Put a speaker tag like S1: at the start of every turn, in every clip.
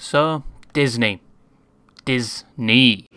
S1: So, Disney. Disney.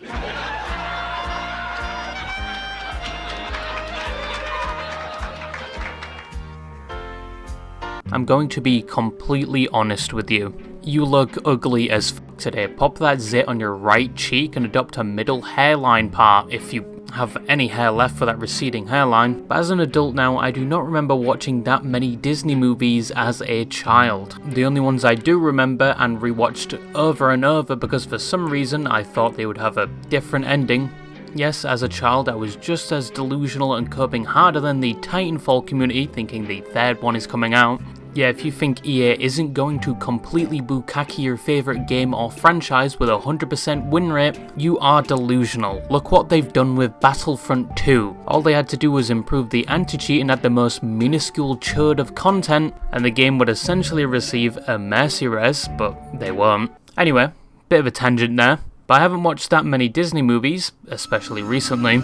S1: I'm going to be completely honest with you. You look ugly as f today. Pop that zit on your right cheek and adopt a middle hairline part if you have any hair left for that receding hairline. But as an adult now, I do not remember watching that many Disney movies as a child. The only ones I do remember and rewatched over and over because for some reason I thought they would have a different ending. Yes, as a child I was just as delusional and coping harder than the Titanfall community, thinking the third one is coming out. Yeah, if you think EA isn't going to completely bukkake your favourite game or franchise with a 100% win rate, you are delusional. Look what they've done with Battlefront 2. All they had to do was improve the anti-cheat and add the most minuscule chode of content, and the game would essentially receive a mercy res, but they won't. Anyway, bit of a tangent there, but I haven't watched that many Disney movies, especially recently.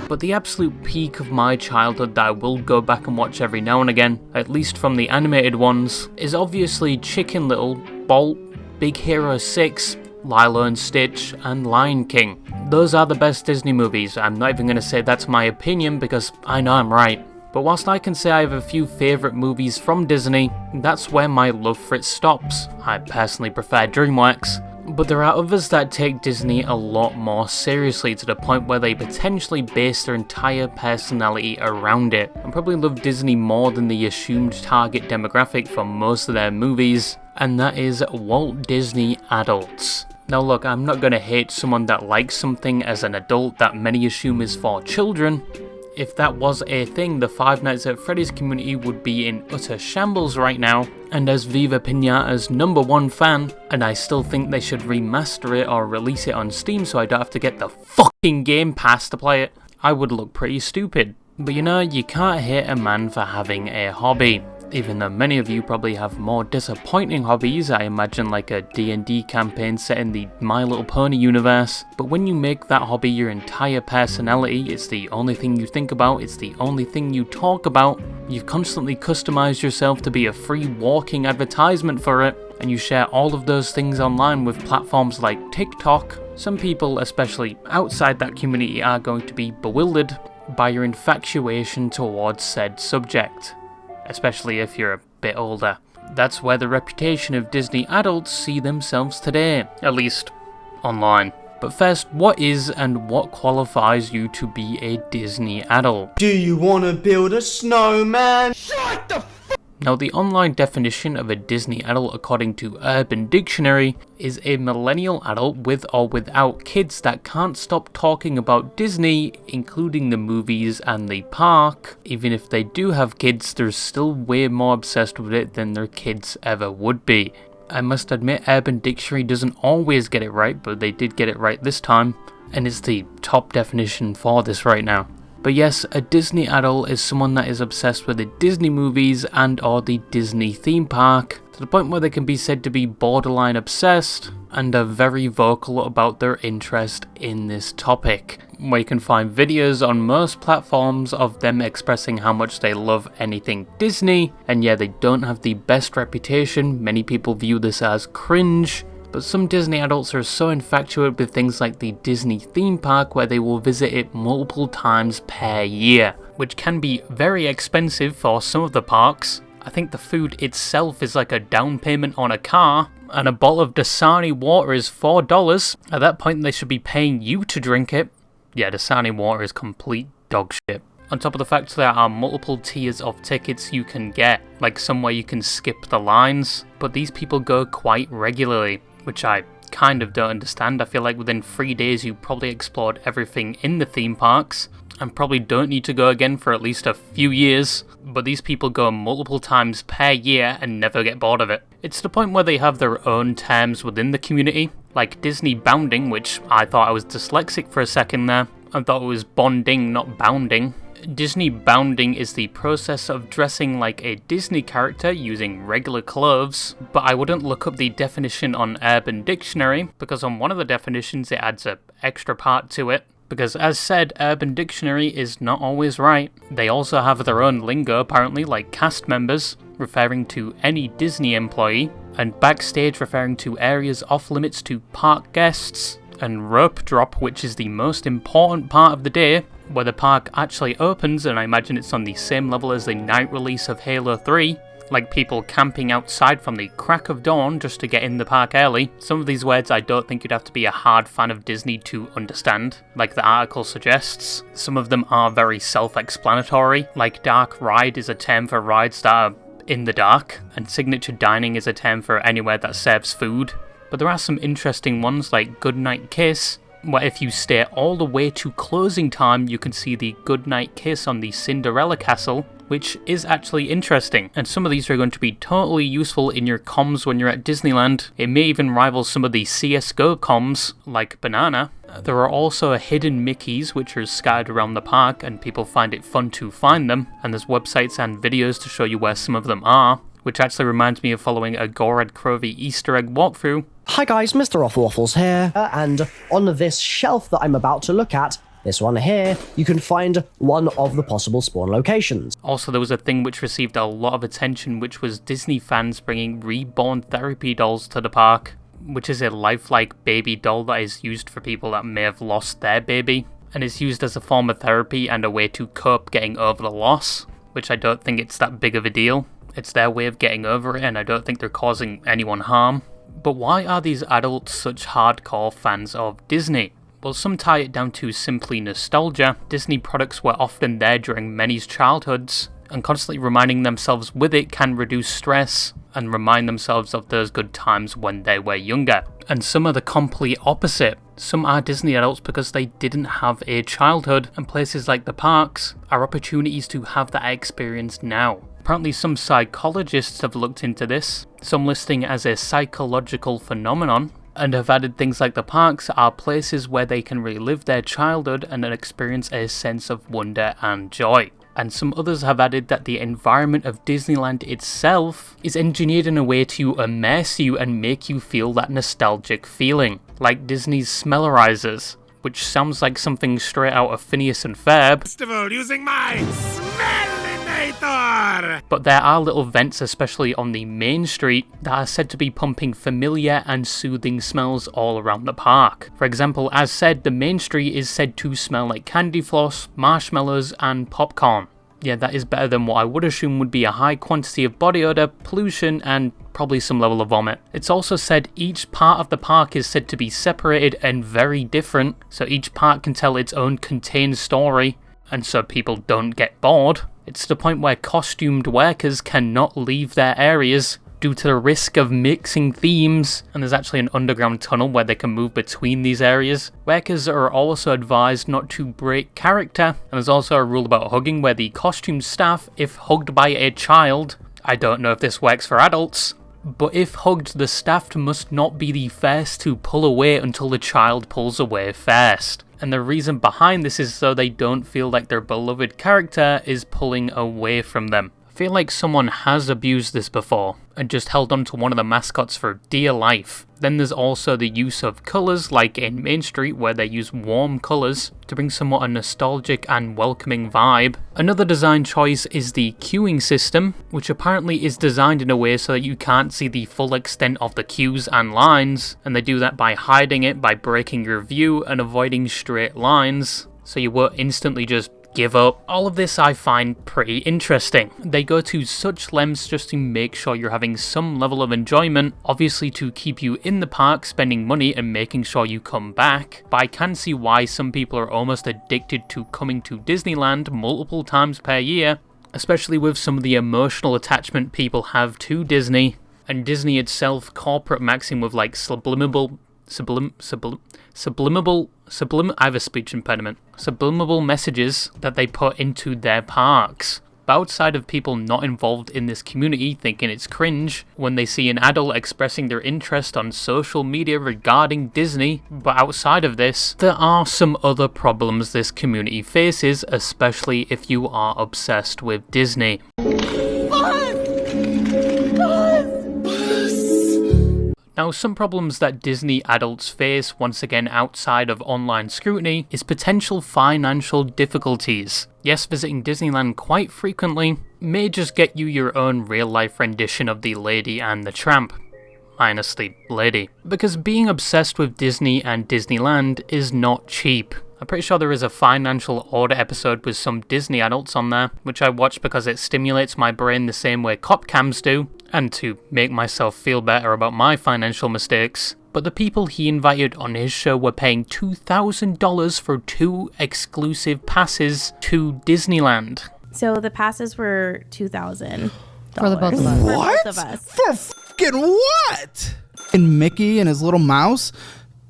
S1: But the absolute peak of my childhood that I will go back and watch every now and again, at least from the animated ones, is obviously Chicken Little, Bolt, Big Hero 6, Lilo and Stitch, and Lion King. Those are the best Disney movies. I'm not even going to say that's my opinion because I know I'm right. But whilst I can say I have a few favourite movies from Disney, that's where my love for it stops. I personally prefer DreamWorks. But there are others that take Disney a lot more seriously to the point where they potentially base their entire personality around it, and probably love Disney more than the assumed target demographic for most of their movies, and that is Walt Disney adults. Now look, I'm not going to hate someone that likes something as an adult that many assume is for children. If that was a thing, the Five Nights at Freddy's community would be in utter shambles right now, and as Viva Pinata's #1 fan, and I still think they should remaster it or release it on Steam so I don't have to get the fucking Game Pass to play it, I would look pretty stupid. But you know, you can't hate a man for having a hobby. Even though many of you probably have more disappointing hobbies, I imagine like a D&D campaign set in the My Little Pony universe. But when you make that hobby your entire personality, it's the only thing you think about, it's the only thing you talk about, you've constantly customized yourself to be a free walking advertisement for it, and you share all of those things online with platforms like TikTok, some people, especially outside that community, are going to be bewildered by your infatuation towards said subject. Especially if you're a bit older. That's where the reputation of Disney adults see themselves today, at least online. But first, what is and what qualifies you to be a Disney adult?
S2: Do you want to build a snowman? Shut the
S1: Now, the online definition of a Disney adult according to Urban Dictionary is a millennial adult with or without kids that can't stop talking about Disney, including the movies and the park. Even if they do have kids, they're still way more obsessed with it than their kids ever would be. I must admit, Urban Dictionary doesn't always get it right, but they did get it right this time, and it's the top definition for this right now. But yes, a Disney adult is someone that is obsessed with the Disney movies and or the Disney theme park, to the point where they can be said to be borderline obsessed, and are very vocal about their interest in this topic. Where you can find videos on most platforms of them expressing how much they love anything Disney, and yeah, they don't have the best reputation. Many people view this as cringe. But some Disney adults are so infatuated with things like the Disney theme park where they will visit it multiple times per year, which can be very expensive for some of the parks. I think the food itself is like a down payment on a car, and a bottle of Dasani water is $4. At that point they should be paying you to drink it. Yeah, Dasani water is complete dog shit. On top of the fact there are multiple tiers of tickets you can get, like somewhere you can skip the lines, but these people go quite regularly, which I kind of don't understand. I feel like within 3 days you probably explored everything in the theme parks, and probably don't need to go again for at least a few years, but these people go multiple times per year and never get bored of it. It's to the point where they have their own terms within the community, like Disney bounding, which I thought I was dyslexic for a second there. I thought it was bonding, not bounding. Disney bounding is the process of dressing like a Disney character using regular clothes, but I wouldn't look up the definition on Urban Dictionary, because on one of the definitions it adds an extra part to it. Because as said, Urban Dictionary is not always right. They also have their own lingo apparently, like cast members, referring to any Disney employee, and backstage referring to areas off limits to park guests, and rope drop, which is the most important part of the day, where the park actually opens, and I imagine it's on the same level as the night release of Halo 3, like people camping outside from the crack of dawn just to get in the park early. Some of these words I don't think you'd have to be a hard fan of Disney to understand, like the article suggests. Some of them are very self-explanatory, like dark ride is a term for rides that are in the dark, and signature dining is a term for anywhere that serves food. But there are some interesting ones like Goodnight Kiss, where if you stay all the way to closing time, you can see the Goodnight Kiss on the Cinderella Castle, which is actually interesting. And some of these are going to be totally useful in your comms when you're at Disneyland. It may even rival some of the CSGO comms, like Banana. There are also hidden Mickeys, which are scattered around the park, and people find it fun to find them. And there's websites and videos to show you where some of them are, which actually reminds me of following a Gorad Krovi Easter egg walkthrough.
S3: Hi guys, Mr. Waffles here, and on this shelf that I'm about to look at, this one here, you can find one of the possible spawn locations.
S1: Also, there was a thing which received a lot of attention, which was Disney fans bringing Reborn Therapy dolls to the park, which is a lifelike baby doll that is used for people that may have lost their baby, and is used as a form of therapy and a way to cope getting over the loss, which I don't think it's that big of a deal. It's their way of getting over it, and I don't think they're causing anyone harm. But why are these adults such hardcore fans of Disney? Well, some tie it down to simply nostalgia. Disney products were often there during many's childhoods, and constantly reminding themselves with it can reduce stress and remind themselves of those good times when they were younger. And some are the complete opposite. Some are Disney adults because they didn't have a childhood, and places like the parks are opportunities to have that experience now. Apparently some psychologists have looked into this, some listing it as a psychological phenomenon, and have added things like the parks are places where they can relive their childhood and then experience a sense of wonder and joy. And some others have added that the environment of Disneyland itself is engineered in a way to immerse you and make you feel that nostalgic feeling, like Disney's Smellerizers, which sounds like something straight out of Phineas and Ferb.
S4: Festival using my Smellinator!
S1: But there are little vents, especially on the main street, that are said to be pumping familiar and soothing smells all around the park. For example, as said, the main street is said to smell like candy floss, marshmallows, and popcorn. Yeah, that is better than what I would assume would be a high quantity of body odor, pollution, and probably some level of vomit. It's also said each part of the park is said to be separated and very different, so each part can tell its own contained story, and so people don't get bored. It's to the point where costumed workers cannot leave their areas due to the risk of mixing themes, and there's actually an underground tunnel where they can move between these areas. Workers are also advised not to break character, and there's also a rule about hugging where the costume staff, if hugged by a child, I don't know if this works for adults, but if hugged, the staff must not be the first to pull away until the child pulls away first. And the reason behind this is so they don't feel like their beloved character is pulling away from them. I feel like someone has abused this before and just held on to one of the mascots for dear life. Then there's also the use of colours, like in Main Street where they use warm colours to bring somewhat a nostalgic and welcoming vibe. Another design choice is the queuing system, which apparently is designed in a way so that you can't see the full extent of the queues and lines, and they do that by hiding it, by breaking your view and avoiding straight lines, so you won't instantly just give up. All of this I find pretty interesting. They go to such lengths just to make sure you're having some level of enjoyment, obviously to keep you in the park spending money and making sure you come back, but I can see why some people are almost addicted to coming to Disneyland multiple times per year, especially with some of the emotional attachment people have to Disney, and Disney itself corporate maxim with like sublimable I have a speech impediment. Sublimable messages that they put into their parks. But outside of people not involved in this community thinking it's cringe when they see an adult expressing their interest on social media regarding Disney, but outside of this, there are some other problems this community faces, especially if you are obsessed with Disney. Now, some problems that Disney adults face, once again outside of online scrutiny, is potential financial difficulties. Yes, visiting Disneyland quite frequently may just get you your own real-life rendition of the Lady and the Tramp. Minus the lady. Because being obsessed with Disney and Disneyland is not cheap. I'm pretty sure there is a Financial Order episode with some Disney adults on there, which I watch because it stimulates my brain the same way cop cams do, and to make myself feel better about my financial mistakes. But the people he invited on his show were paying $2,000 for 2 exclusive passes to Disneyland.
S5: So the passes were $2,000
S6: For the both of us.
S5: For both of us.
S7: For fucking what? And Mickey and his little mouse?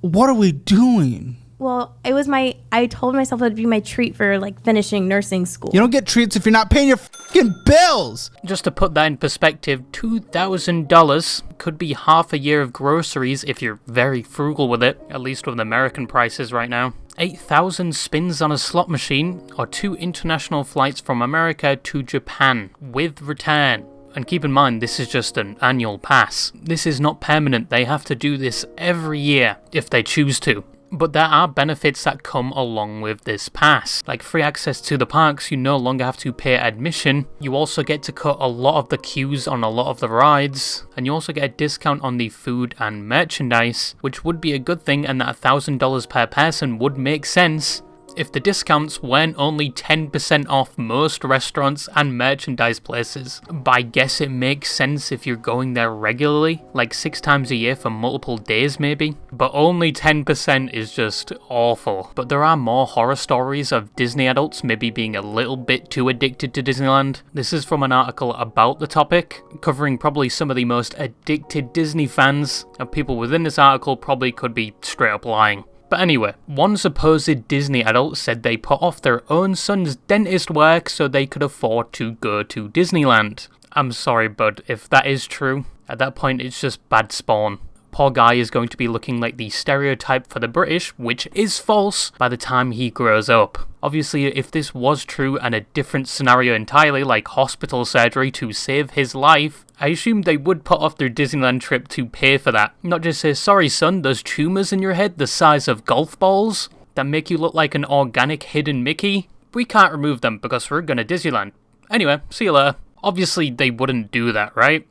S7: What are we doing?
S5: Well, I told myself it would be my treat for like finishing nursing school.
S7: You don't get treats if you're not paying your fucking bills.
S1: Just to put that in perspective, $2,000 could be half a year of groceries if you're very frugal with it, at least with American prices right now. 8,000 spins on a slot machine, or 2 international flights from America to Japan, with return. And keep in mind, this is just an annual pass. This is not permanent, they have to do this every year, if they choose to. But there are benefits that come along with this pass. Like free access to the parks, you no longer have to pay admission. You also get to cut a lot of the queues on a lot of the rides. And you also get a discount on the food and merchandise, which would be a good thing, and that $1,000 per person would make sense if the discounts weren't only 10% off most restaurants and merchandise places. But I guess it makes sense if you're going there regularly, like 6 times a year for multiple days maybe. But only 10% is just awful. But there are more horror stories of Disney adults maybe being a little bit too addicted to Disneyland. This is from an article about the topic, covering probably some of the most addicted Disney fans, and people within this article probably could be straight up lying. But anyway, one supposed Disney adult said they put off their own son's dentist work so they could afford to go to Disneyland. I'm sorry, bud, if that is true, at that point it's just bad spawn. Poor guy is going to be looking like the stereotype for the British, which is false, by the time he grows up. Obviously, if this was true and a different scenario entirely, like hospital surgery to save his life, I assume they would put off their Disneyland trip to pay for that. Not just say, sorry son, those tumours in your head the size of golf balls that make you look like an organic hidden Mickey? We can't remove them because we're going to Disneyland. Anyway, see you later. Obviously, they wouldn't do that, right?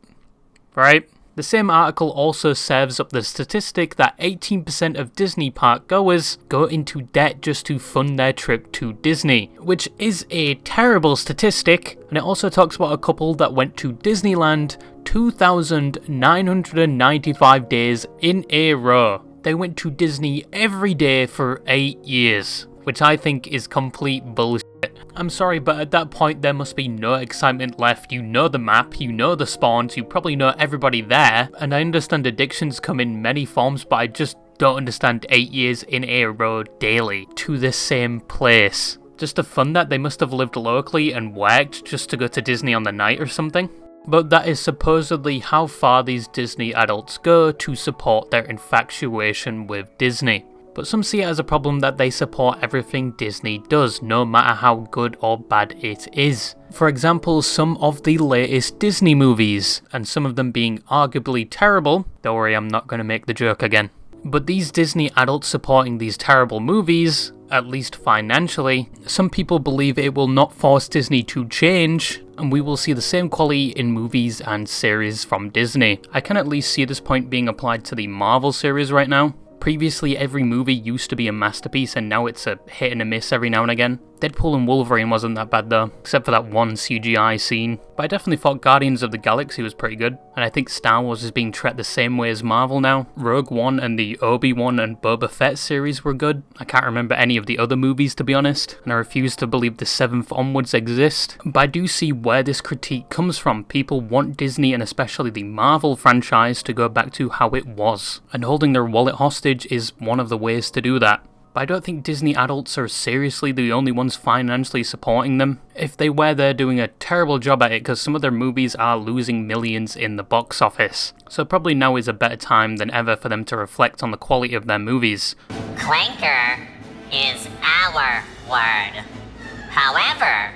S1: Right? The same article also serves up the statistic that 18% of Disney park goers go into debt just to fund their trip to Disney, which is a terrible statistic, and it also talks about a couple that went to Disneyland 2,995 days in a row. They went to Disney every day for 8 years, which I think is complete bullshit. I'm sorry, but at that point there must be no excitement left. You know the map, you know the spawns, you probably know everybody there, and I understand addictions come in many forms, but I just don't understand 8 years in a row daily to the same place. Just to fund that, they must have lived locally and worked just to go to Disney on the night or something. But that is supposedly how far these Disney adults go to support their infatuation with Disney. But some see it as a problem that they support everything Disney does, no matter how good or bad it is. For example, some of the latest Disney movies, and some of them being arguably terrible. Don't worry, I'm not going to make the joke again. But these Disney adults supporting these terrible movies, at least financially, some people believe it will not force Disney to change, and we will see the same quality in movies and series from Disney. I can at least see this point being applied to the Marvel series right now. Previously, every movie used to be a masterpiece, and now it's a hit and a miss every now and again. Deadpool and Wolverine wasn't that bad though, except for that one CGI scene. But I definitely thought Guardians of the Galaxy was pretty good, and I think Star Wars is being treated the same way as Marvel now. Rogue One and the Obi-Wan and Boba Fett series were good. I can't remember any of the other movies, to be honest, and I refuse to believe the 7th onwards exist. But I do see where this critique comes from. People want Disney, and especially the Marvel franchise, to go back to how it was, and holding their wallet hostage is one of the ways to do that. But I don't think Disney adults are seriously the only ones financially supporting them. If they were, they're doing a terrible job at it because some of their movies are losing millions in the box office. So probably now is a better time than ever for them to reflect on the quality of their movies.
S8: Clanker is our word. However,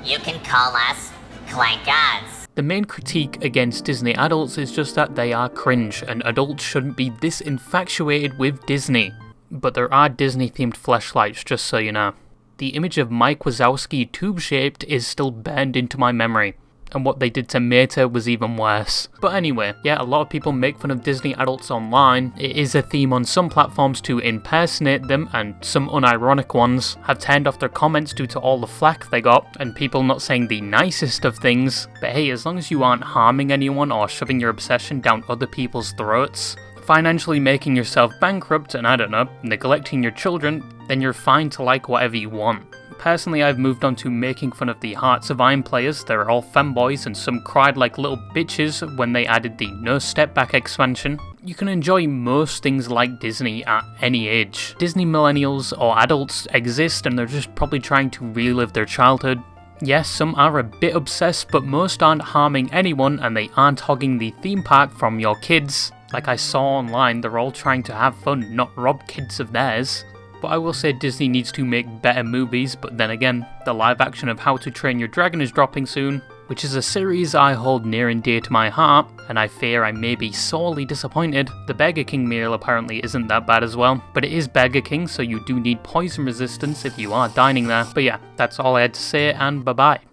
S8: you can call us Clankers.
S1: The main critique against Disney adults is just that they are cringe, and adults shouldn't be this infatuated with Disney. But there are Disney-themed fleshlights, just so you know. The image of Mike Wazowski tube-shaped is still burned into my memory. and what they did to Mater was even worse. But anyway, yeah, a lot of people make fun of Disney adults online. It is a theme on some platforms to impersonate them, and some unironic ones have turned off their comments due to all the flack they got, and people not saying the nicest of things. But hey, as long as you aren't harming anyone or shoving your obsession down other people's throats, financially making yourself bankrupt, and I don't know, neglecting your children, then you're fine to like whatever you want. Personally, I've moved on to making fun of the Hearts of Iron players. They're all femboys, and some cried like little bitches when they added the No Step Back expansion. You can enjoy most things like Disney at any age. Disney millennials or adults exist, and they're just probably trying to relive their childhood. Yes, some are a bit obsessed, but most aren't harming anyone, and they aren't hogging the theme park from your kids. Like I saw online, they're all trying to have fun, not rob kids of theirs. But I will say Disney needs to make better movies, but then again, the live action of How to Train Your Dragon is dropping soon, which is a series I hold near and dear to my heart, and I fear I may be sorely disappointed. The Burger King meal apparently isn't that bad as well, but it is Burger King, so you do need poison resistance if you are dining there. But yeah, that's all I had to say, and bye bye.